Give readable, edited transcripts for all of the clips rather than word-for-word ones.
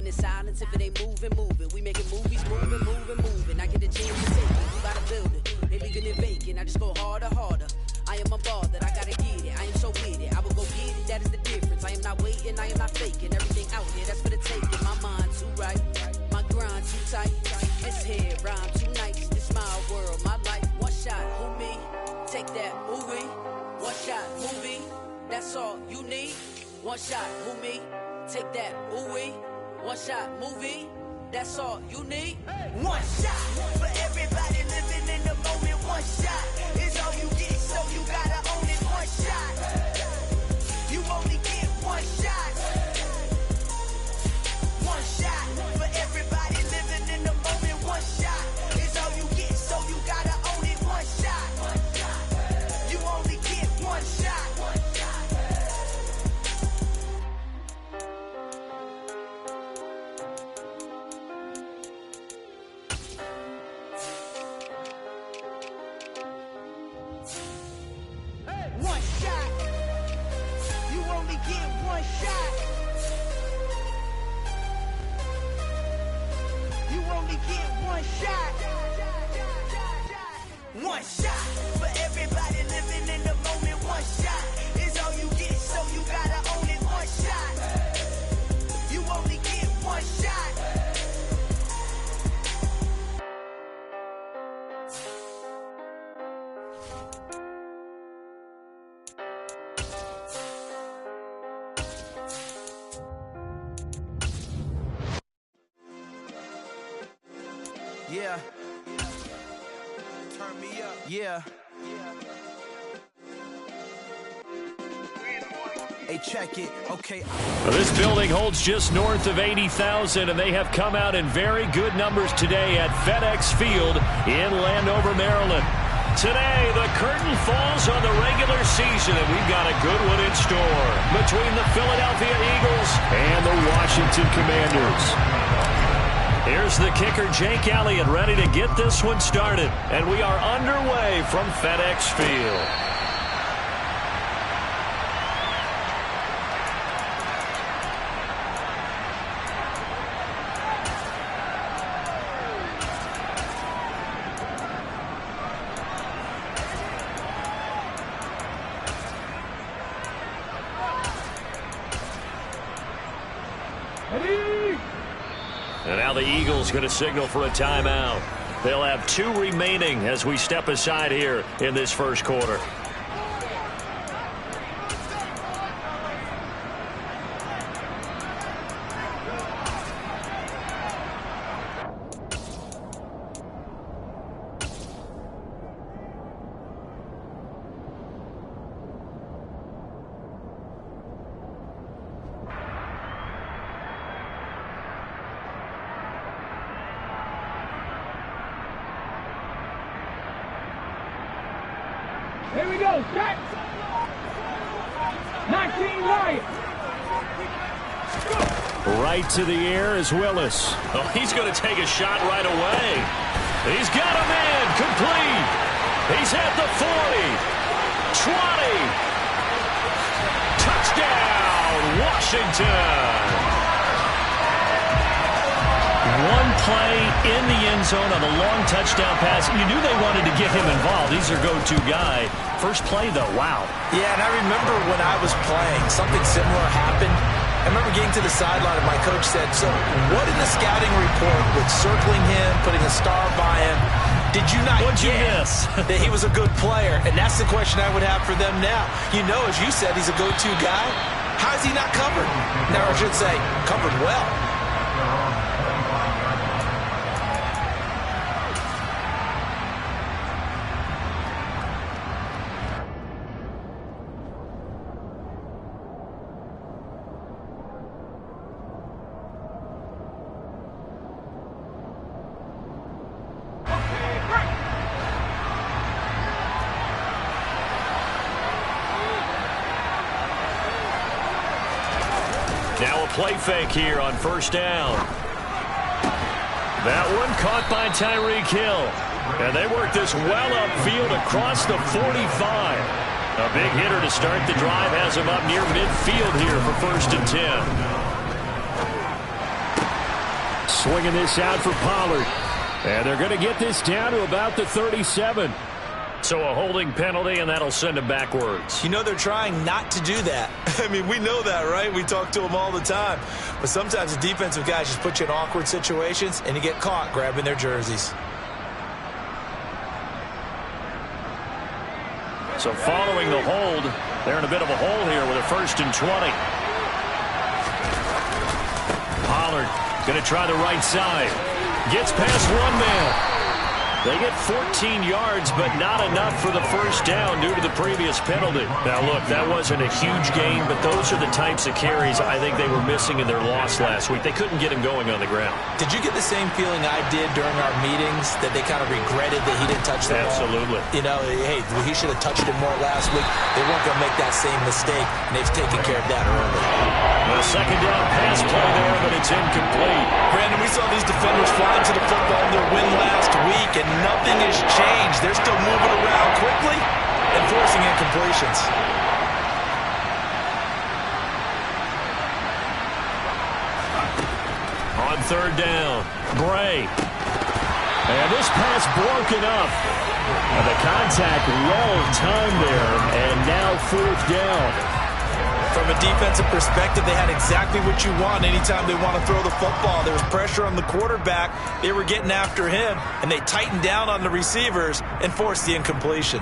moving in silence. If it ain't moving, moving. We making movies, moving. I get the chance to take it. You gotta build it. They leaving it vacant. I just go harder. I am a ball that I gotta get it. I am so with it. I will go get it. That is the difference. I am not waiting. I am not faking. Everything out here, that's for the taking. My mind too right. My grind too tight. This here rhyme too nice. This my world, my life. One shot, who me? Take that, movie. One shot, movie. That's all you need. One shot, who me? Take that, ooh-wee. One shot, movie. That's all you need. One shot for everybody living in the moment. One shot is all you get, so you gotta own it. One shot. You only get one shot. One shot for everybody living in the moment. One shot is all you get, so you gotta own it. One shot. You only get one shot. One shot. You only get one shot. You only get one shot. One shot for everybody living in the moment. One shot is all you get, so you gotta own it. One shot. You only get one shot. Yeah. Turn me up. Yeah. Hey, check it. Okay. Well, this building holds just north of 80,000, and they have come out in very good numbers today at FedEx Field in Landover, Maryland. Today, the curtain falls on the regular season, and we've got a good one in store between the Philadelphia Eagles and the Washington Commanders. Here's the kicker, Jake Elliott, ready to get this one started. And we are underway from FedEx Field. And now the Eagles going to signal for a timeout. They'll have 2 remaining as we step aside here in this first quarter. Here we go, set! 19 right! Right to the air is Willis. Oh, he's going to take a shot right away. He's got a man complete. He's at the 40, 20. Touchdown, Washington. One play in the end zone on a long touchdown pass. You knew they wanted to get him involved. He's their go-to guy. First play, though, wow. Yeah, and I remember when I was playing, something similar happened. I remember getting to the sideline and my coach said, so what in the scouting report with circling him, putting a star by him, did you not get that he was a good player? And that's the question I would have for them now. You know, as you said, he's a go-to guy. How is he not covered? Now, I should say, covered well. Now a play fake here on first down. That one caught by Tyreek Hill. And they work this well upfield across the 45. A big hitter to start the drive has him up near midfield here for 1st and 10. swinging this out for Pollard. And they're going to get this down to about the 37. So a holding penalty, and that'll send him backwards. You know they're trying not to do that. I mean, we know that, right? We talk to them all the time. But sometimes the defensive guys just put you in awkward situations, and you get caught grabbing their jerseys. So following the hold, they're in a bit of a hole here with a 1st and 20. Pollard going to try the right side. Gets past one man. They get 14 yards, but not enough for the first down due to the previous penalty. Now, look, that wasn't a huge gain, but those are the types of carries I think they were missing in their loss last week. They couldn't get him going on the ground. Did you get the same feeling I did during our meetings, that they kind of regretted that he didn't touch the ball? Absolutely. You know, hey, he should have touched it more last week. They weren't going to make that same mistake, and they've taken care of that early. A second down pass play there, but it's incomplete. Brandon, we saw these defenders flying to the football in their win last week, and nothing has changed. They're still moving around quickly and forcing incompletions. On 3rd down, Bray. And this pass broken up. And the contact well timed there, and now 4th down. From a defensive perspective, they had exactly what you want anytime they want to throw the football. There was pressure on the quarterback. They were getting after him, and they tightened down on the receivers and forced the incompletion.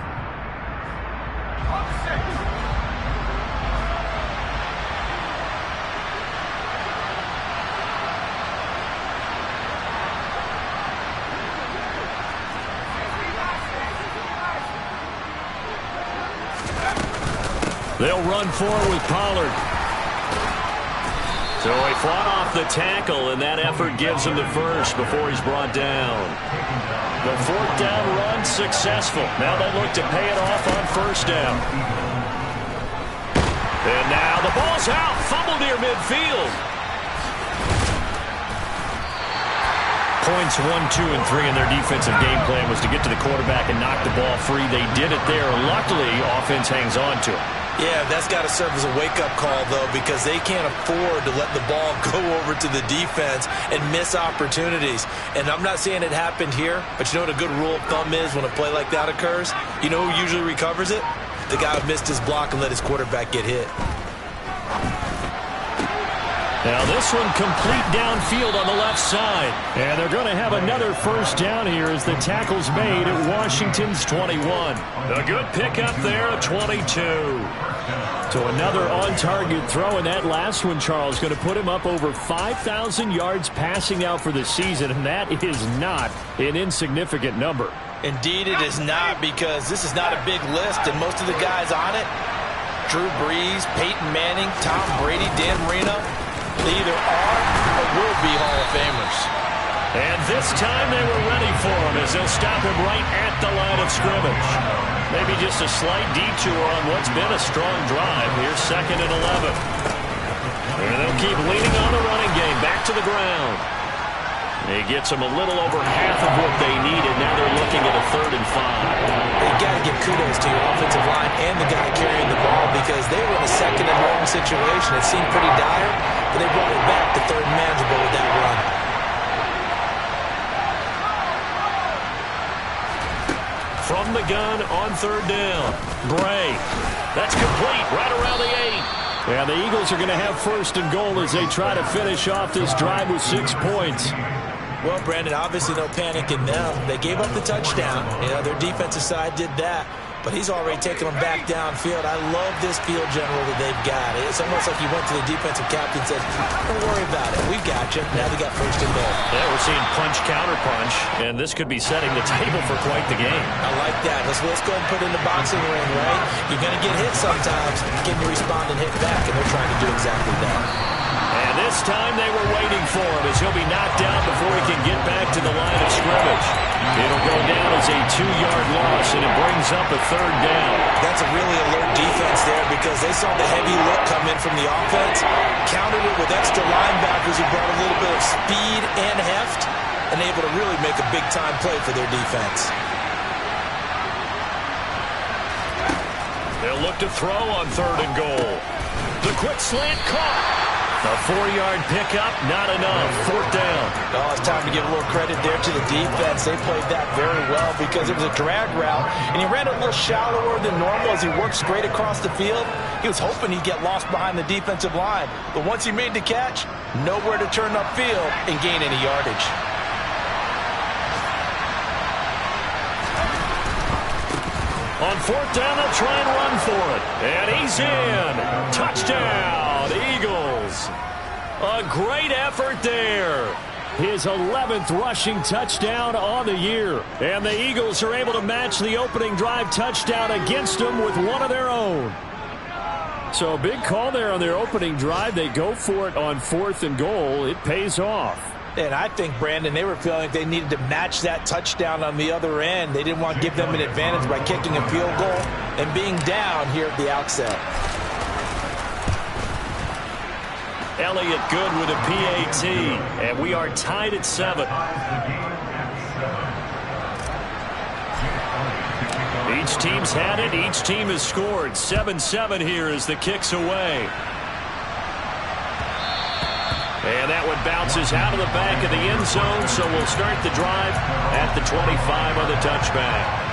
They'll run forward with Pollard. So he fought off the tackle, and that effort gives him the first before he's brought down. The 4th down run successful. Now they look to pay it off on 1st down. And now the ball's out. Fumble near midfield. Points 1, 2, and 3 in their defensive game plan was to get to the quarterback and knock the ball free. They did it there. Luckily, offense hangs on to it. Yeah, that's got to serve as a wake-up call, though, because they can't afford to let the ball go over to the defense and miss opportunities. And I'm not saying it happened here, but you know what a good rule of thumb is when a play like that occurs? You know who usually recovers it? The guy who missed his block and let his quarterback get hit. Now this one complete downfield on the left side. And they're going to have another 1st down here as the tackle's made at Washington's 21. A good pickup there at 22. So another on-target throw, and that last one, Charles, going to put him up over 5,000 yards passing out for the season, and that is not an insignificant number. Indeed it is not, because this is not a big list, and most of the guys on it, Drew Brees, Peyton Manning, Tom Brady, Dan Marino, they either are or will be Hall of Famers. And this time they were ready for him as they'll stop him right at the line of scrimmage. Maybe just a slight detour on what's been a strong drive. Here's 2nd and 11. And they'll keep leaning on the running game. Back to the ground. He gets them a little over half of what they needed. Now they're looking at a 3rd and 5. You got to give kudos to your offensive line and the guy carrying the ball, because they were in a 2nd and long situation. It seemed pretty dire, but they brought it back to 3rd and manageable with that run. From the gun on 3rd down. Bray. That's complete right around the 8. Yeah, the Eagles are going to have 1st and goal as they try to finish off this drive with 6 points. Well, Brandon, obviously no panic in them. They gave up the touchdown. You know, their defensive side did that. But he's already taken them back downfield. I love this field general that they've got. It's almost like he went to the defensive captain and said, don't worry about it. We've got you. Now they got 1st and goal. Yeah, we're seeing punch, counter punch, and this could be setting the table for quite the game. I like that. Let's go ahead and put it in the boxing ring, right? You're going to get hit sometimes. Can you respond and hit back? And they're trying to do exactly that. And this time they were waiting for him as he'll be knocked down before he can get back to the line of scrimmage. It'll go down as a 2-yard loss, and it brings up a 3rd down. That's a really alert defense there, because they saw the heavy look come in from the offense, countered it with extra linebackers who brought a little bit of speed and heft, and able to really make a big-time play for their defense. They'll look to throw on 3rd and goal. The quick slant caught. A 4-yard pickup, not enough. 4th down. Oh, it's time to give a little credit there to the defense. They played that very well because it was a drag route, and he ran it a little shallower than normal as he worked straight across the field. He was hoping he'd get lost behind the defensive line, but once he made the catch, nowhere to turn upfield and gain any yardage. On 4th down, they'll try and run for it. And he's in. Touchdown, Eagles. A great effort there. His 11th rushing touchdown on the year. And the Eagles are able to match the opening drive touchdown against them with one of their own. So a big call there on their opening drive. They go for it on 4th and goal. It pays off. And I think, Brandon, they were feeling like they needed to match that touchdown on the other end. They didn't want to give them an advantage by kicking a field goal and being down here at the outset. Elliott good with a PAT, and we are tied at 7. Each team's had it. Each team has scored. 7-7 here as the kick's away. And that one bounces out of the back of the end zone, so we'll start the drive at the 25 on the touchback.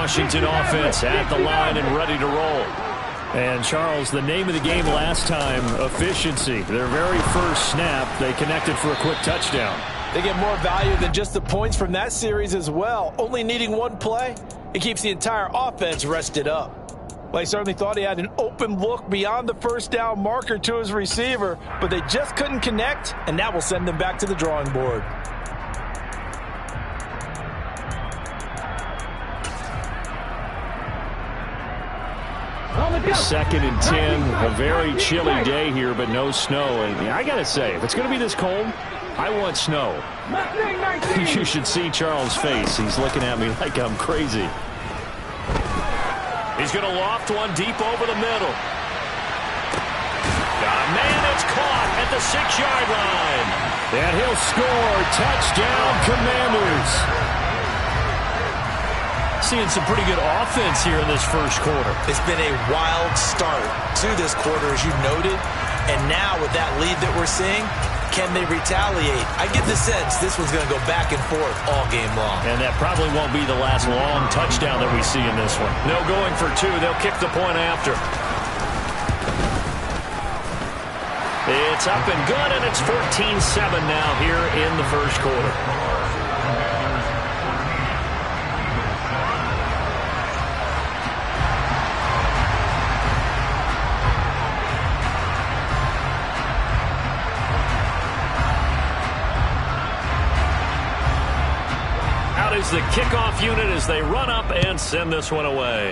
Washington offense at the line and ready to roll. And, Charles, the name of the game last time, efficiency. Their very first snap, they connected for a quick touchdown. They get more value than just the points from that series as well. Only needing one play, it keeps the entire offense rested up. Well, he certainly thought he had an open look beyond the first down marker to his receiver, but they just couldn't connect, and that will send them back to the drawing board. Second and 10, a very chilly day here, but no snow. And I got to say, if it's going to be this cold, I want snow. You should see Charles' face. He's looking at me like I'm crazy. He's going to loft one deep over the middle. Man, it's caught at the 6-yard line. And he'll score. Touchdown, Commanders. Seeing some pretty good offense here in this first quarter. It's been a wild start to this quarter, as you noted. And now with that lead that we're seeing, can they retaliate? I get the sense this one's going to go back and forth all game long. And that probably won't be the last long touchdown that we see in this one. No going for 2. They'll kick the point after. It's up and good, and it's 14-7 now here in the first quarter. Is the kickoff unit as they run up and send this one away.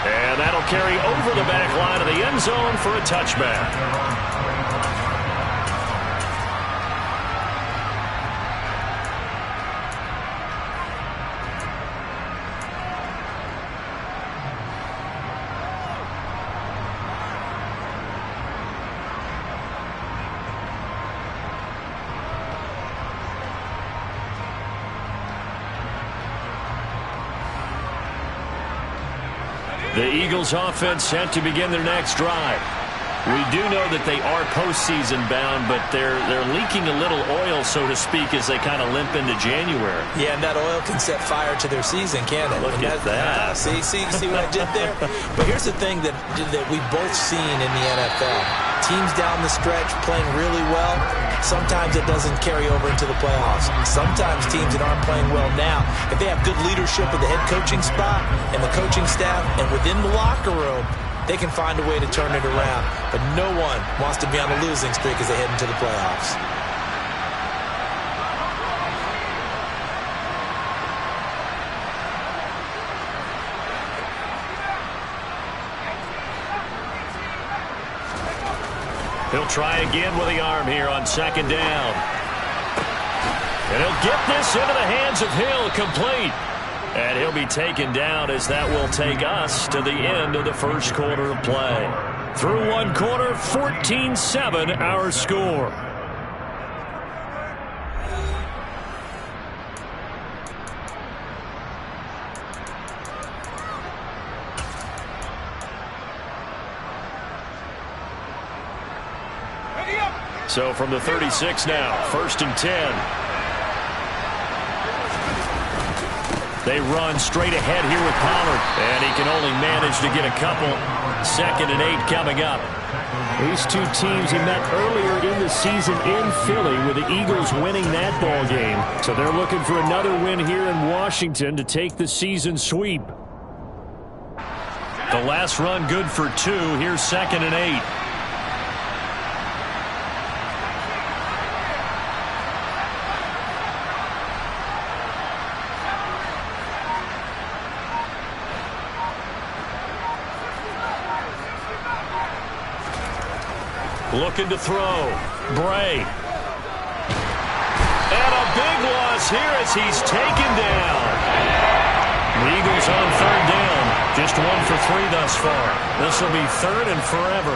And that'll carry over the back line of the end zone for a touchback. The Eagles offense set to begin their next drive. We do know that they are postseason bound, but they're leaking a little oil, so to speak, as they kind of limp into January. Yeah, and that oil can set fire to their season, can't it? Look at that. See what I did there? But here's the thing that we've both seen in the NFL. Teams down the stretch playing really well, sometimes it doesn't carry over into the playoffs. Sometimes teams that aren't playing well now, if they have good leadership at the head coaching spot and the coaching staff and within the locker room, they can find a way to turn it around. But no one wants to be on a losing streak as they head into the playoffs. He'll try again with the arm here on second down. And he'll get this into the hands of Hill, complete. And he'll be taken down as that will take us to the end of the first quarter of play. Through one quarter, 14-7 our score. So from the 36 now, 1st and 10. They run straight ahead here with Pollard, and he can only manage to get a couple. 2nd and 8 coming up. These two teams he met earlier in the season in Philly with the Eagles winning that ball game. So they're looking for another win here in Washington to take the season sweep. The last run good for 2. Here's 2nd and 8. Looking to throw. Bray. And a big loss here as he's taken down. The Eagles on 3rd down. Just 1 for 3 thus far. This will be 3rd and forever.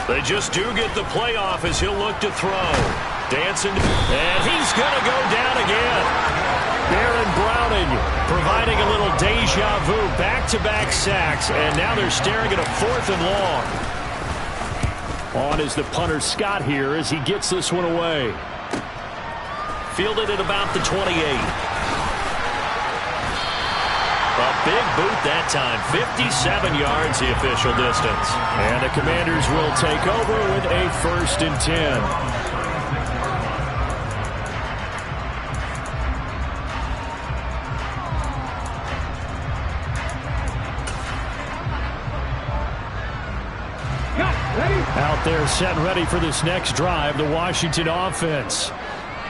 They just do get the playoff as he'll look to throw. Dancing, and he's going to go down again. Baron Browning providing a little deja vu, back-to-back sacks, and now they're staring at a 4th and long. On is the punter Scott here as he gets this one away. Fielded at about the 28. A big boot that time, 57 yards the official distance. And the Commanders will take over with a 1st and 10. Out there set and ready for this next drive, the Washington offense.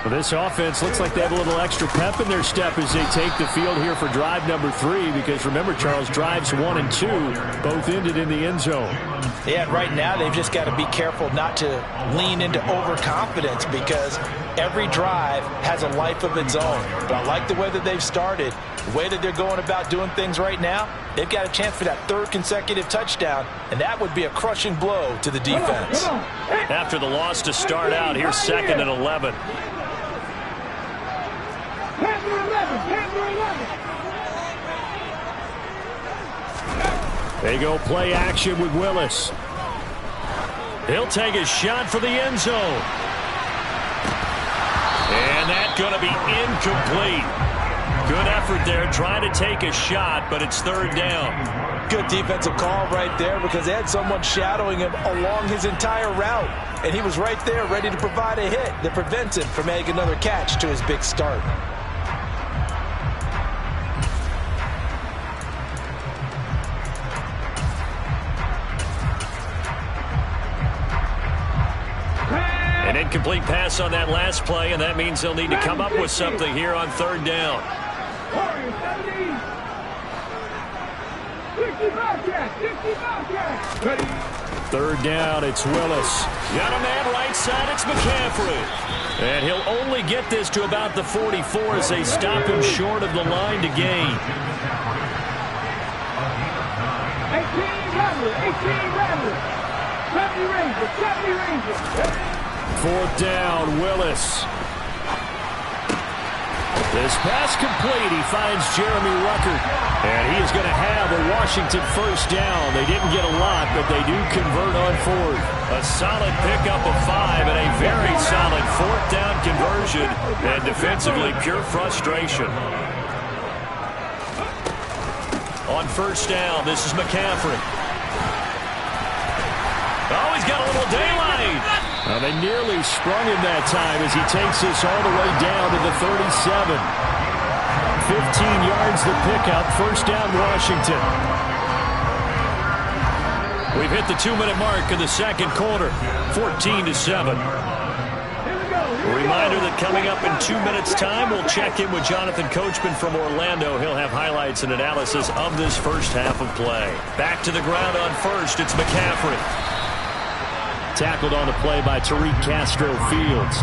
Well, this offense looks like they have a little extra pep in their step as they take the field here for drive number 3, because remember, Charles, drives 1 and 2 both ended in the end zone. Yeah, right now they've just got to be careful not to lean into overconfidence, because every drive has a life of its own. But I like the way that they've started, the way that they're going about doing things right now. They've got a chance for that 3rd consecutive touchdown, and that would be a crushing blow to the defense. After the loss to start out, here's 2nd and 11. They go play action with Willis. He'll take a shot for the end zone. And that's going to be incomplete. Good effort there, trying to take a shot, but it's 3rd down. Good defensive call right there, because they had someone shadowing him along his entire route. And he was right there ready to provide a hit that prevents him from making another catch to his big start. An incomplete pass on that last play, and that means they'll need to come up with something here on 3rd down. 3rd down, it's Willis. Got a man right side, it's McCaffrey. And he'll only get this to about the 44 as they stop him short of the line to gain. 4th down, Willis. This pass complete. He finds Jeremy Ruckert. And he is going to have a Washington 1st down. They didn't get a lot, but they do convert on 4th. A solid pickup of 5 and a very solid 4th down conversion. And defensively, pure frustration. On 1st down, this is McCaffrey. Oh, he's got a little daylight. And they nearly sprung him that time as he takes this all the way down to the 37. 15 yards the pickup. 1st down, Washington. We've hit the 2-minute mark in the 2nd quarter. 14-7. A reminder that coming up in 2 minutes' time, we'll check in with Jonathan Coachman from Orlando. He'll have highlights and analysis of this first half of play. Back to the ground on first, it's McCaffrey. Tackled on the play by Tariq Castro-Fields.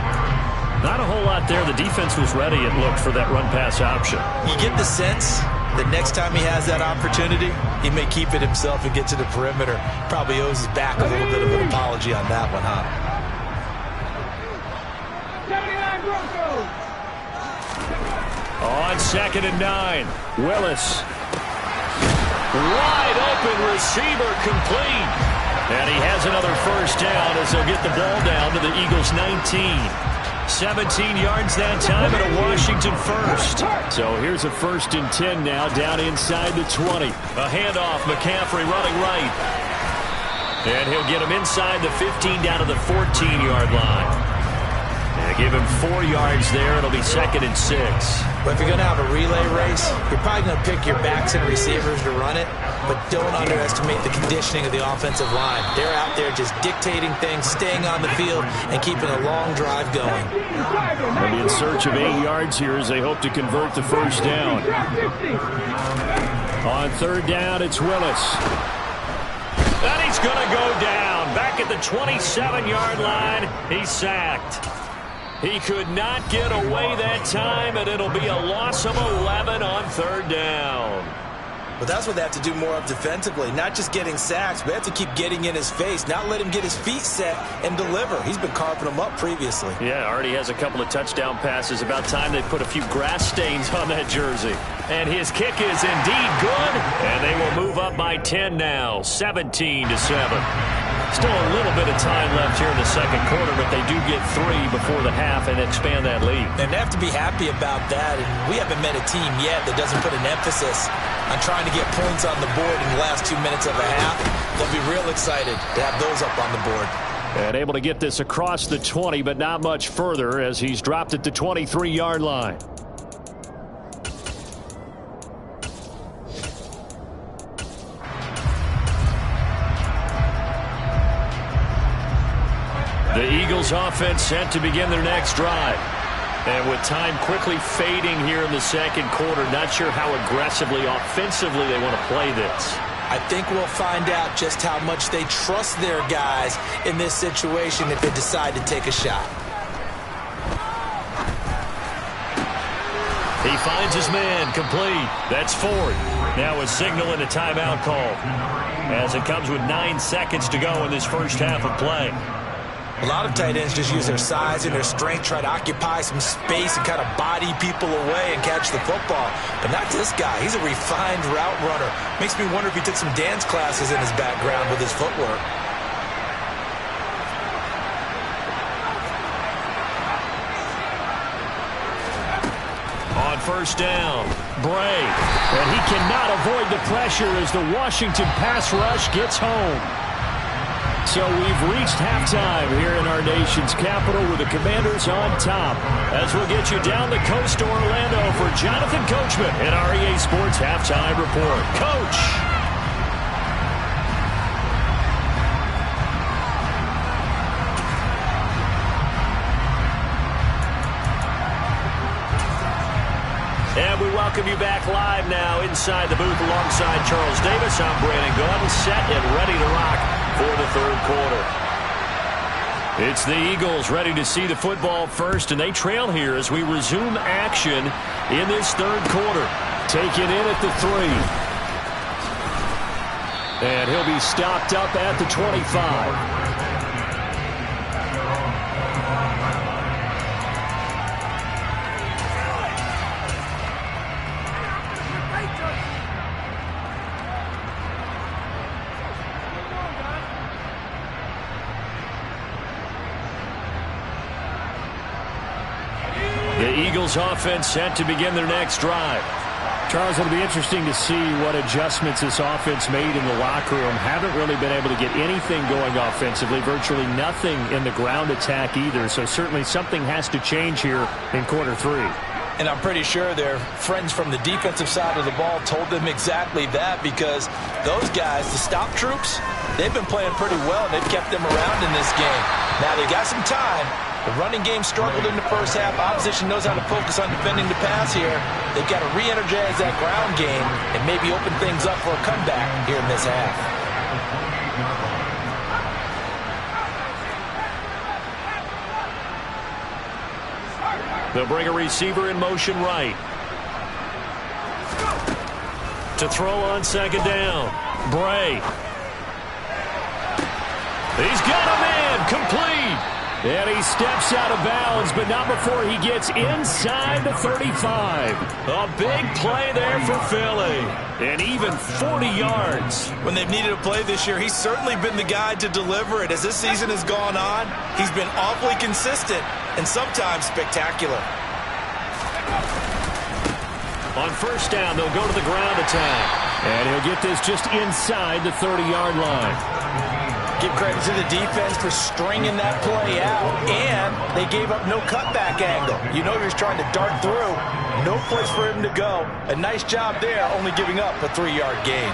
Not a whole lot there. The defense was ready, it looked, for that run-pass option. You get the sense that next time he has that opportunity, he may keep it himself and get to the perimeter. Probably owes his back a little bit of an apology on that one, huh? On 2nd and 9, Willis. Wide open receiver, complete. And he has another first down as they'll get the ball down to the Eagles' 19. 17 yards that time and a Washington first. So here's a 1st and 10 now down inside the 20. A handoff, McCaffrey running right. And he'll get him inside the 15 down to the 14-yard line. And give him 4 yards there. It'll be 2nd and 6. But if you're going to have a relay race, you're probably going to pick your backs and receivers to run it, but don't underestimate the conditioning of the offensive line. They're out there just dictating things, staying on the field, and keeping a long drive going. They'll be in search of 8 yards here as they hope to convert the first down. On 3rd down, it's Willis. And he's going to go down. Back at the 27-yard line, he's sacked. He could not get away that time, and it'll be a loss of 11 on 3rd down. But that's what they have to do more of defensively, not just getting sacks, but they have to keep getting in his face, not let him get his feet set and deliver. He's been carving them up previously. Yeah, already has a couple of touchdown passes. About time they put a few grass stains on that jersey. And his kick is indeed good, and they will move up by 10 now, 17-7. Still a little bit of time left here in the second quarter, but they do get 3 before the half and expand that lead. And they have to be happy about that. And we haven't met a team yet that doesn't put an emphasis on trying to get points on the board in the last 2 minutes of a half. They'll be real excited to have those up on the board. And able to get this across the 20, but not much further as he's dropped at the 23-yard line. The Eagles offense set to begin their next drive. And with time quickly fading here in the second quarter, not sure how aggressively, offensively they want to play this. I think we'll find out just how much they trust their guys in this situation if they decide to take a shot. He finds his man, complete. That's 4th. Now a signal and a timeout call as it comes with 9 seconds to go in this first half of play. A lot of tight ends just use their size and their strength, try to occupy some space and kind of body people away and catch the football. But not this guy. He's a refined route runner. Makes me wonder if he took some dance classes in his background with his footwork. On 1st down, Bray. And he cannot avoid the pressure as the Washington pass rush gets home. So we've reached halftime here in our nation's capital with the Commanders on top. As we'll get you down the coast to Orlando for Jonathan Coachman in our EA Sports Halftime Report. Coach! And we welcome you back live now inside the booth alongside Charles Davis. I'm Brandon Gaudin, set and ready to rock for the third quarter. It's the Eagles ready to see the football first, and they trail here as we resume action in this third quarter. Taken in at the 3. And he'll be stopped up at the 25. The Eagles offense set to begin their next drive. Charles, it'll be interesting to see what adjustments this offense made in the locker room. Haven't really been able to get anything going offensively, virtually nothing in the ground attack either. So certainly something has to change here in quarter 3. And I'm pretty sure their friends from the defensive side of the ball told them exactly that, because those guys, the stop troops, they've been playing pretty well, and they've kept them around in this game. Now, they've got some time, The running game struggled in the first half. Opposition knows how to focus on defending the pass here. They've got to re-energize that ground game and maybe open things up for a comeback here in this half. They'll bring a receiver in motion right. To throw on second down. Bray. He's got a man. Complete. And he steps out of bounds, but not before he gets inside the 35. A big play there for Philly. And even 40 yards. When they've needed a play this year, he's certainly been the guy to deliver it. As this season has gone on, he's been awfully consistent and sometimes spectacular. On first down, they'll go to the ground attack. And he'll get this just inside the 30-yard line. Give credit to the defense for stringing that play out, and they gave up no cutback angle. You know he was trying to dart through. No place for him to go. A nice job there, only giving up a 3-yard gain.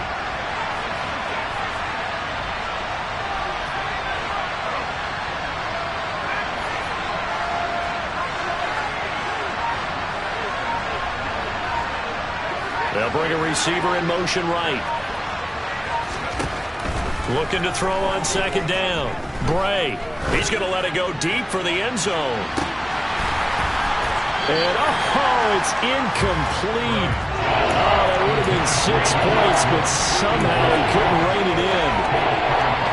They'll bring a receiver in motion right. Looking to throw on second down. Bray. He's going to let it go deep for the end zone. And, oh, it's incomplete. Oh, that would have been 6 points, but somehow he couldn't rein it in.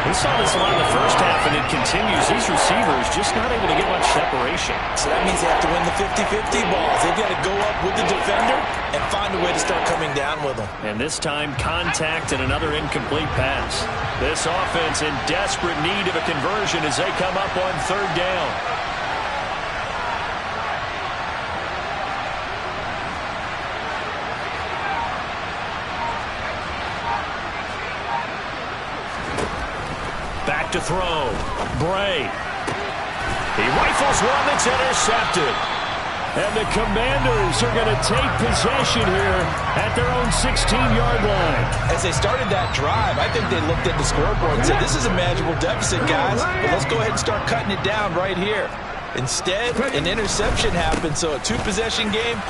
We saw this a lot in the first half, and it continues. These receivers just not able to get much separation. So that means they have to win the 50-50 balls. They've got to go up with the defender and find a way to start coming down with them. And this time, contact and another incomplete pass. This offense in desperate need of a conversion as they come up on third down. Back to throw. Bray. He rifles one that's intercepted. And the Commanders are going to take possession here at their own 16-yard line. As they started that drive, I think they looked at the scoreboard and said, this is a manageable deficit, guys, but let's go ahead and start cutting it down right here. Instead, an interception happened, so a two-possession game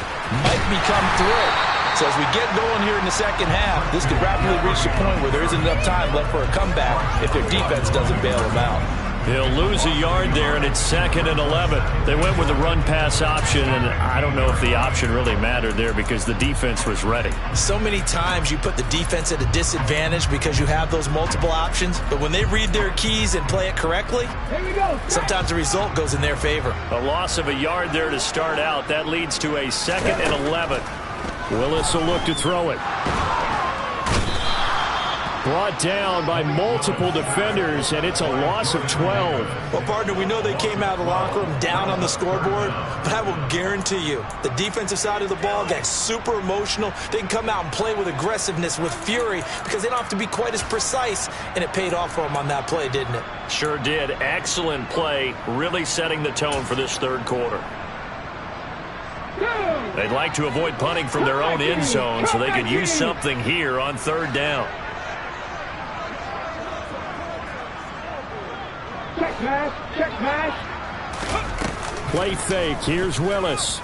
might be come through. So as we get going here in the second half, this could rapidly reach the point where there isn't enough time left for a comeback if their defense doesn't bail them out. He'll lose a yard there, and it's 2nd and 11. They went with the run-pass option, and I don't know if the option really mattered there because the defense was ready. So many times you put the defense at a disadvantage because you have those multiple options, but when they read their keys and play it correctly, sometimes the result goes in their favor. A loss of a yard there to start out. That leads to a 2nd and 11. Willis will look to throw it. Brought down by multiple defenders, and it's a loss of 12. Well, partner, we know they came out of the locker room down on the scoreboard, but I will guarantee you the defensive side of the ball got super emotional. They can come out and play with aggressiveness, with fury, because they don't have to be quite as precise, and it paid off for them on that play, didn't it? Sure did. Excellent play, really setting the tone for this third quarter. They'd like to avoid punting from their own end zone so they could use something here on third down. Check pass, check pass. Play fake. Here's Willis.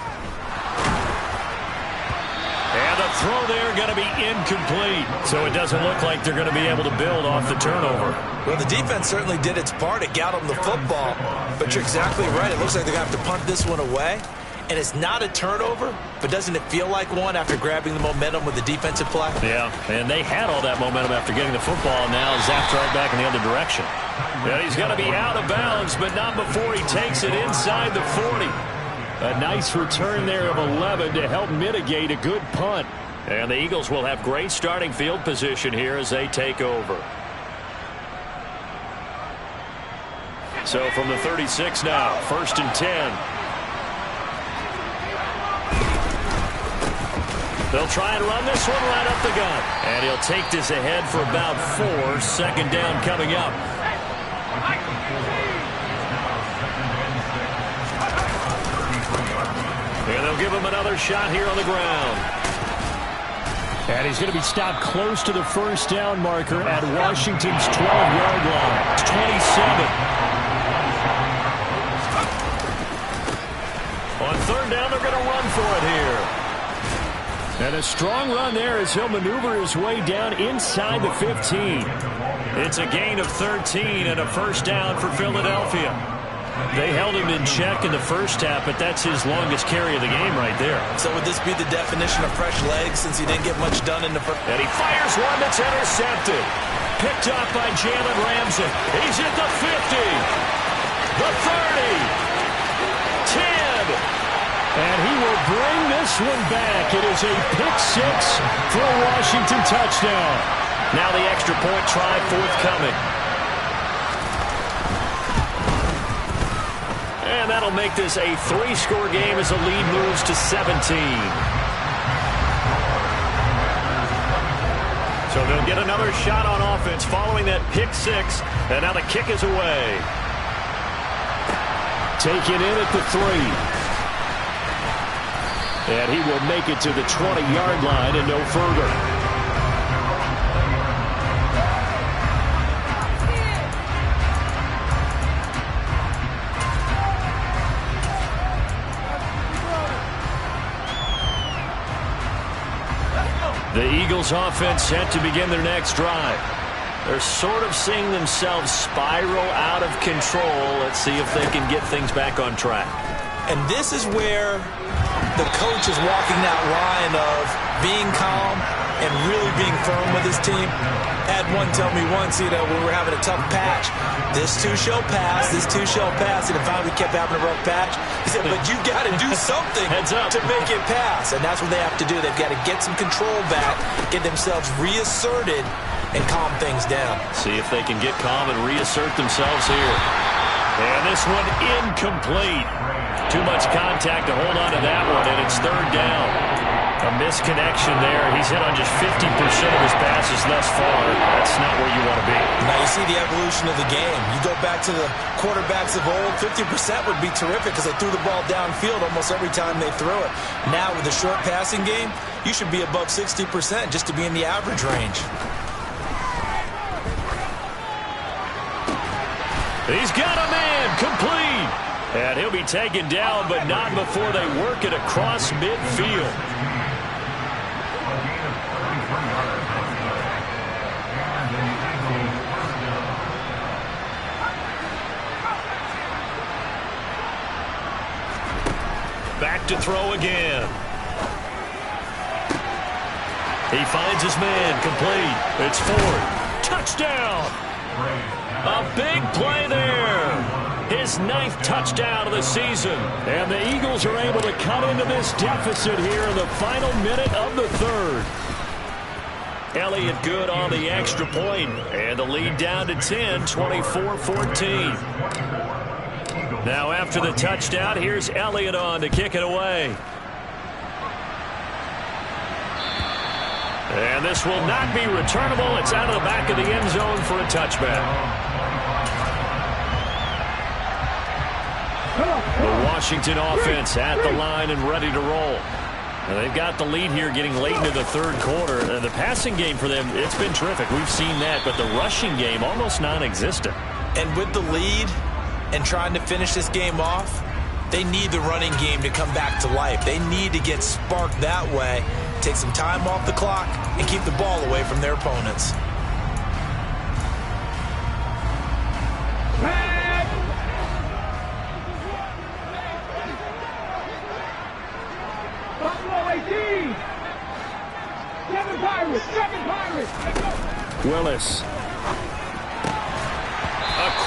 And the throw there going to be incomplete. So it doesn't look like they're going to be able to build off the turnover. Well, the defense certainly did its part. It got them the football. But you're exactly right. It looks like they're going to have to punt this one away. And it's not a turnover, but doesn't it feel like one after grabbing the momentum with the defensive play? Yeah, and they had all that momentum after getting the football, and now zapped right back in the other direction. Yeah, he's going to be out of bounds, but not before he takes it inside the 40. A nice return there of 11 to help mitigate a good punt. And the Eagles will have great starting field position here as they take over. So from the 36 now, 1st and 10. They'll try and run this one right up the gut. And he'll take this ahead for about 4. 2nd down coming up. And they'll give him another shot here on the ground. And he's going to be stopped close to the first down marker at Washington's 12-yard line. It's 27. they're going to run for it here. And a strong run there as he'll maneuver his way down inside the 15. It's a gain of 13 and a first down for Philadelphia. They held him in check in the first half, but that's his longest carry of the game right there. So would this be the definition of fresh legs since he didn't get much done in the first? And he fires one that's intercepted. Picked up by Jalen Ramsey. He's at the 50. The 30. 10. And he will bring this one back. It is a pick-6 for a Washington touchdown. Now the extra point try forthcoming. And that'll make this a 3-score game as the lead moves to 17. So they'll get another shot on offense following that pick-6. And now the kick is away. Taken in at the 3. And he will make it to the 20-yard line and no further. The Eagles offense set to begin their next drive. They're sort of seeing themselves spiral out of control. Let's see if they can get things back on track. And this is where the coach is walking that line of being calm and really being firm with his team. Had one tell me once, when we were having a tough patch, this too shall pass, this too shall pass, and finally we kept having a rough patch. He said, but you got to do something to make it pass, and that's what they have to do. They've got to get some control back, get themselves reasserted, and calm things down. See if they can get calm and reassert themselves here. And this one incomplete. Too much contact to hold on to that one, and it's third down. A misconnection there. He's hit on just 50% of his passes thus far. That's not where you want to be. Now you see the evolution of the game. You go back to the quarterbacks of old, 50% would be terrific because they threw the ball downfield almost every time they threw it. Now with the short passing game, you should be above 60% just to be in the average range. He's got a man complete. And he'll be taken down, but not before they work it across midfield. Back to throw again. He finds his man complete. It's Ford. Touchdown. A big play there. His 9th touchdown of the season. And the Eagles are able to cut into this deficit here in the final minute of the third. Elliott good on the extra point. And the lead down to 10, 24-14. Now after the touchdown, here's Elliott on to kick it away. And this will not be returnable. It's out of the back of the end zone for a touchback. The Washington offense at the line and ready to roll. And they've got the lead here getting late into the third quarter. And the passing game for them, it's been terrific. We've seen that. But the rushing game, almost non-existent. And with the lead and trying to finish this game off, they need the running game to come back to life. They need to get sparked that way, take some time off the clock, and keep the ball away from their opponents. Willis. A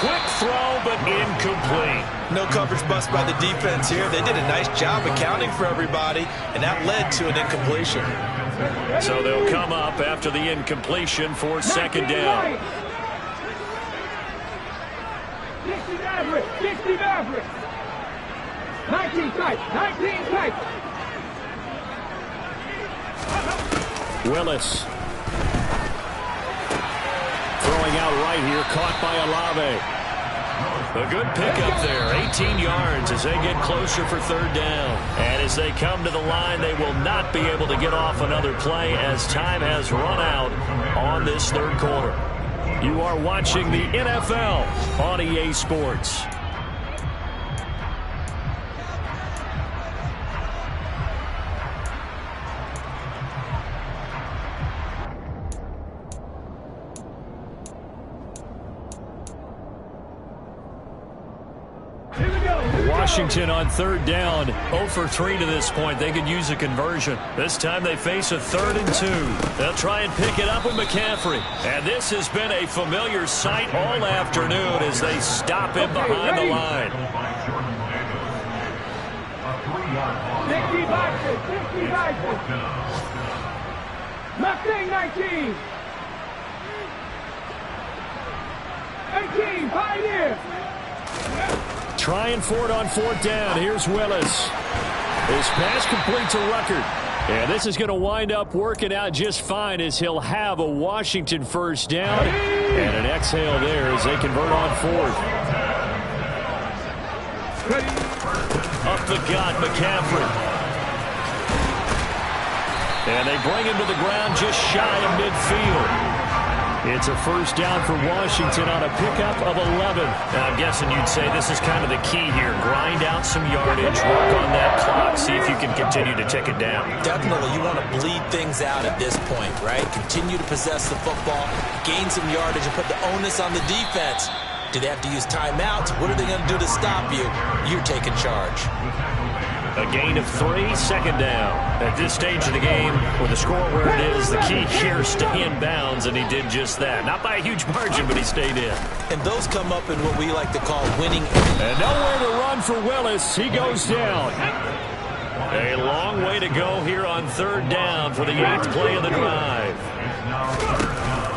quick throw, but incomplete. No coverage bust by the defense here. They did a nice job accounting for everybody, and that led to an incompletion. So they'll come up after the incompletion for second down. 60 Maverick, 60 Maverick. 19 tight, 19 tight. Willis. Throwing out right here, caught by Olave. A good pickup there, 18 yards as they get closer for third down. And as they come to the line, they will not be able to get off another play as time has run out on this third quarter. You are watching the NFL on EA Sports. Washington on third down. 0 for 3 to this point. They could use a conversion. This time they face a 3rd and 2. They'll try and pick it up with McCaffrey. And this has been a familiar sight all afternoon as they stop him behind the line. 60 boxes. Mustang 19. 18, Pioneer. Trying for it on 4th down. Here's Willis. His pass complete to Ruckert. And this is going to wind up working out just fine as he'll have a Washington 1st down. And an exhale there as they convert on 4th. Up the gut, McCaffrey. And they bring him to the ground just shy of midfield. It's a 1st down for Washington on a pickup of 11. Now, I'm guessing you'd say this is kind of the key here. Grind out some yardage, work on that clock, see if you can continue to tick it down. Definitely, you want to bleed things out at this point, right? Continue to possess the football, gain some yardage, and put the onus on the defense. Do they have to use timeouts? What are they going to do to stop you? You're taking charge. A gain of 3, 2nd down. At this stage of the game, with the score where it is, the key here, stay in bounds, and he did just that. Not by a huge margin, but he stayed in. And those come up in what we like to call winning. And nowhere to run for Willis. He goes down. A long way to go here on 3rd down for the 8th play of the drive.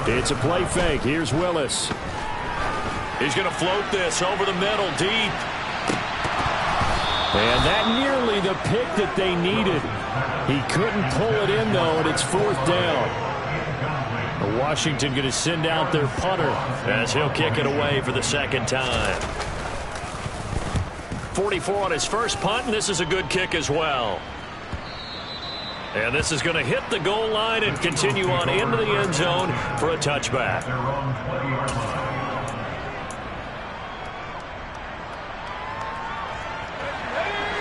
It's a play fake. Here's Willis. He's going to float this over the middle, deep. And that nearly the pick that they needed. He couldn't pull it in, though, and it's 4th down. Washington going to send out their punter as he'll kick it away for the 2nd time. 44 on his first punt, and this is a good kick as well. And this is going to hit the goal line and continue on into the end zone for a touchback.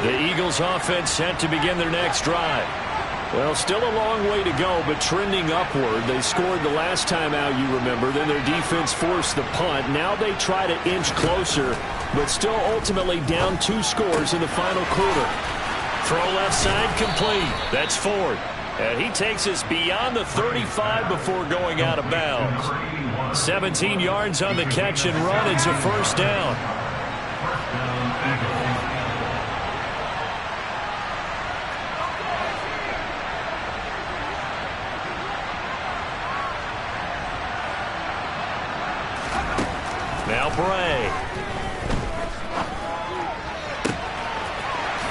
The Eagles offense set to begin their next drive. Well, still a long way to go, but trending upward. They scored the last time out, you remember. Then their defense forced the punt. Now they try to inch closer, but still ultimately down 2 scores in the final quarter. Throw left side complete. That's Ford. And he takes us beyond the 35 before going out of bounds. 17 yards on the catch and run. It's a 1st down. Now Bray.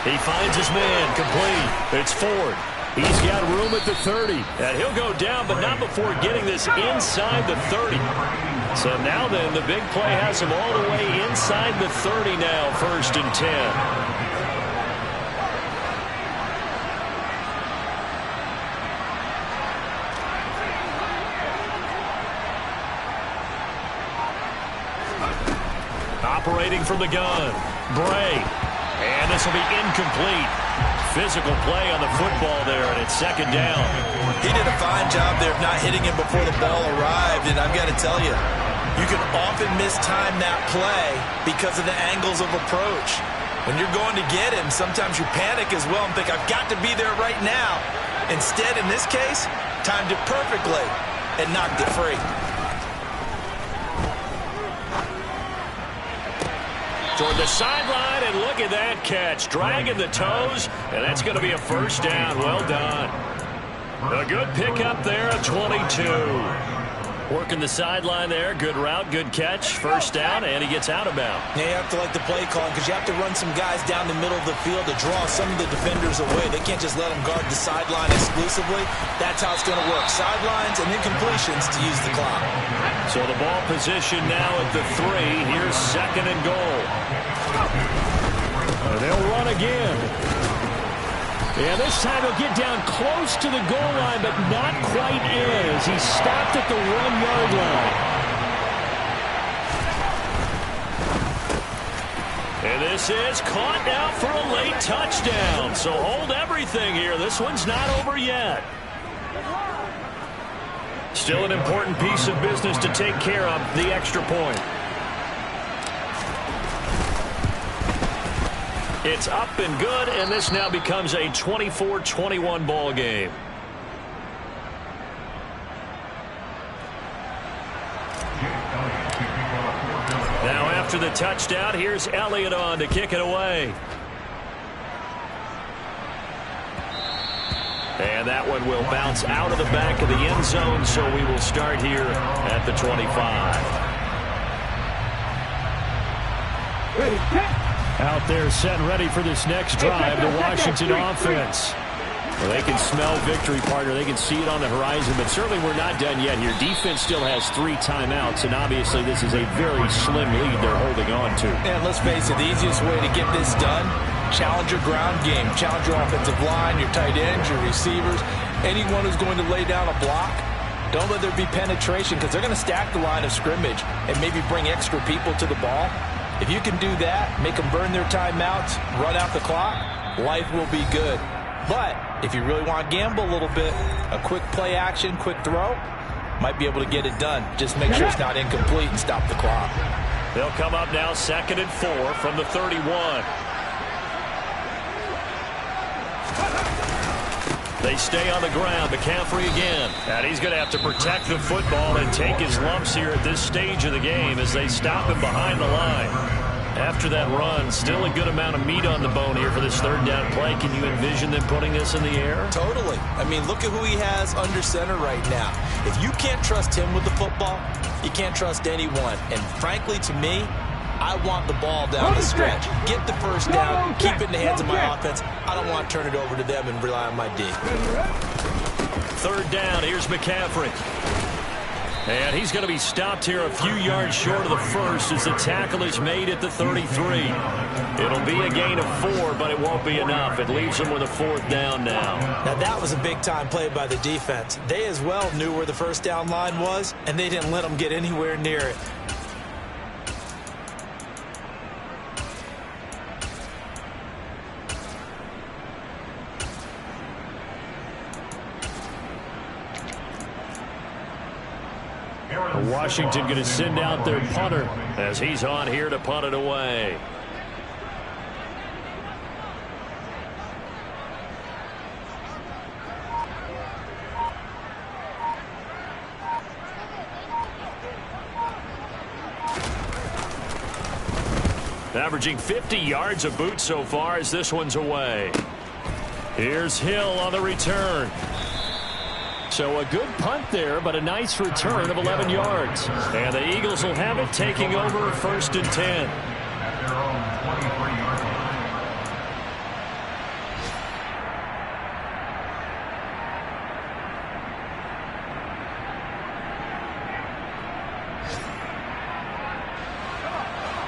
He finds his man complete. It's Ford. He's got room at the 30. And he'll go down, but not before getting this inside the 30. So now then, the big play has him all the way inside the 30 now, 1st and 10. Operating from the gun, Bray. And this will be incomplete. Physical play on the football there, and it's 2nd down. He did a fine job there of not hitting him before the ball arrived, and I've got to tell you, you can often mistime that play because of the angles of approach. When you're going to get him, sometimes you panic as well and think, I've got to be there right now. Instead, in this case, timed it perfectly and knocked it free. Toward the sideline, and look at that catch. Dragging the toes, and that's going to be a 1st down. Well done. A good pickup there at 22. Working the sideline there. Good route, good catch. 1st down, and he gets out of bounds. Yeah, you have to like the play calling because you have to run some guys down the middle of the field to draw some of the defenders away. They can't just let them guard the sideline exclusively. That's how it's going to work. Sidelines and then completions to use the clock. So the ball position now at the 3. Here's 2nd and goal. They'll run again. Yeah, this time he'll get down close to the goal line, but not quite in as he stopped at the 1-yard line. And this is caught now for a late touchdown. So hold everything here. This one's not over yet. Still an important piece of business to take care of, the extra point. It's up and good, and this now becomes a 24-21 ball game. Now after the touchdown, here's Elliott on to kick it away. And that one will bounce out of the back of the end zone, so we will start here at the 25. Out there set and ready for this next drive, the Washington offense. Well, they can smell victory, partner. They can see it on the horizon, but certainly we're not done yet here. Defense still has 3 timeouts, and obviously this is a very slim lead they're holding on to. And let's face it, the easiest way to get this done, challenge your ground game. Challenge your offensive line, your tight ends, your receivers, anyone who's going to lay down a block. Don't let there be penetration, because they're going to stack the line of scrimmage and maybe bring extra people to the ball. If you can do that, make them burn their timeouts, run out the clock, life will be good. But if you really want to gamble a little bit, a quick play action, quick throw, might be able to get it done. Just make sure it's not incomplete and stop the clock. They'll come up now 2nd and 4 from the 31. They stay on the ground. McCaffrey again. And he's going to have to protect the football and take his lumps here at this stage of the game as they stop him behind the line. After that run, still a good amount of meat on the bone here for this 3rd down play. Can you envision them putting this in the air? Totally. I mean, look at who he has under center right now. If you can't trust him with the football, you can't trust anyone. And frankly, to me, I want the ball down the stretch. Get the first down, keep it in the hands of my offense. I don't want to turn it over to them and rely on my D. 3rd down, here's McCaffrey. And he's going to be stopped here a few yards short of the first as the tackle is made at the 33. It'll be a gain of 4, but it won't be enough. It leaves him with a 4th down now. Now that was a big-time play by the defense. They as well knew where the first down line was, and they didn't let them get anywhere near it. Washington going to send out their punter as he's on here to punt it away. Averaging 50 yards a boot so far as this one's away. Here's Hill on the return. So a good punt there, but a nice return of 11 yards. And the Eagles will have it, taking over 1st and 10.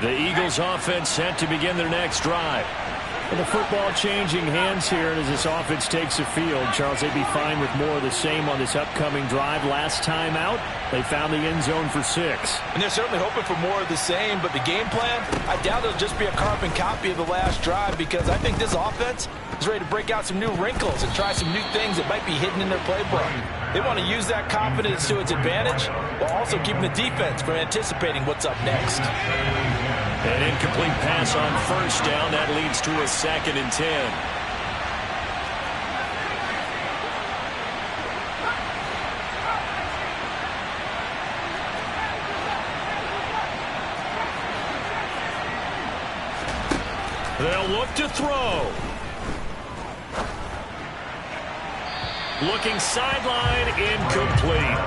The Eagles offense set to begin their next drive. And the football changing hands here as this offense takes the field. Charles, they'd be fine with more of the same on this upcoming drive. Last time out, they found the end zone for 6. And they're certainly hoping for more of the same, but the game plan, I doubt it'll just be a carbon copy of the last drive, because I think this offense is ready to break out some new wrinkles and try some new things that might be hidden in their playbook. They want to use that confidence to its advantage while also keeping the defense from anticipating what's up next. An incomplete pass on 1st down. That leads to a 2nd and 10. They'll look to throw. Looking sideline, incomplete.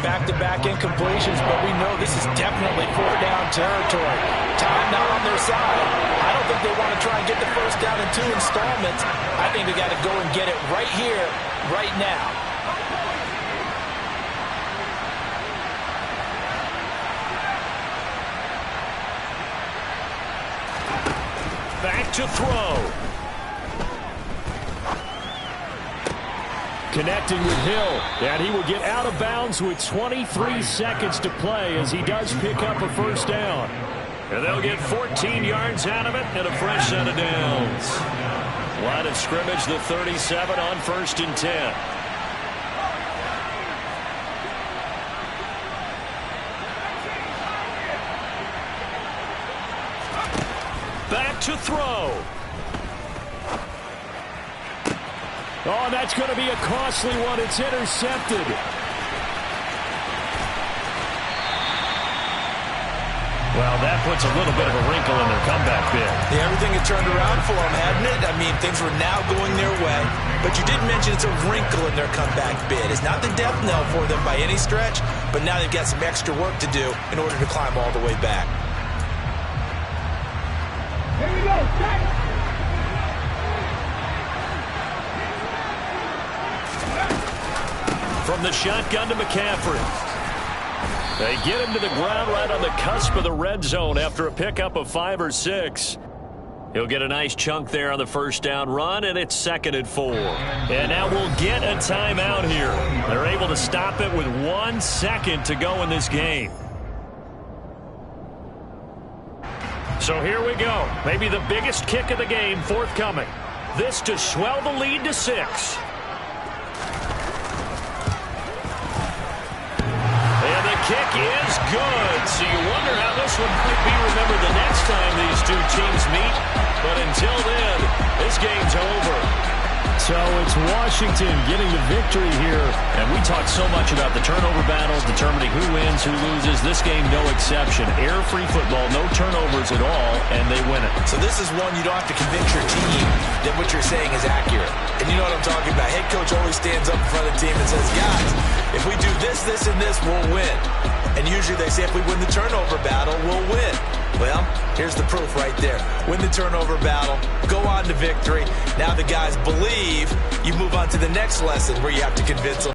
Back-to-back incompletions, but we know this is definitely 4th down territory. Time not on their side. I don't think they want to try and get the first down in 2 installments. I think they got to go and get it right here, right now. Back to throw. Connecting with Hill, and he will get out of bounds with 23 seconds to play as he does pick up a 1st down. And they'll get 14 yards out of it and a fresh set of downs. Line of scrimmage, the 37 on 1st and 10. Back to throw. Oh, that's going to be a costly one. It's intercepted. Well, that puts a little bit of a wrinkle in their comeback bid. Yeah, everything had turned around for them, hadn't it? I mean, things were now going their way. But you did mention it's a wrinkle in their comeback bid. It's not the death knell for them by any stretch, but now they've got some extra work to do in order to climb all the way back. Here we go. Check. From the shotgun to McCaffrey. They get him to the ground right on the cusp of the red zone after a pickup of 5 or 6. He'll get a nice chunk there on the first down run, and it's 2nd and 4. And now we'll get a timeout here. They're able to stop it with 1 second to go in this game. So here we go. Maybe the biggest kick of the game forthcoming. This to swell the lead to 6. And the kick is good. So you wonder how this one might be remembered the next time these two teams meet. But until then, this game's over. So it's Washington getting the victory here. And we talked so much about the turnover battles, determining who wins, who loses. This game, no exception. Air-free football, no turnovers at all, and they win it. So this is one you don't have to convince your team that what you're saying is accurate. And you know what I'm talking about. Head coach always stands up in front of the team and says, guys, if we do this, this, and this, we'll win. And usually they say if we win the turnover battle, we'll win. Well, here's the proof right there. Win the turnover battle, go on to victory. Now the guys believe. You move on to the next lesson where you have to convince them.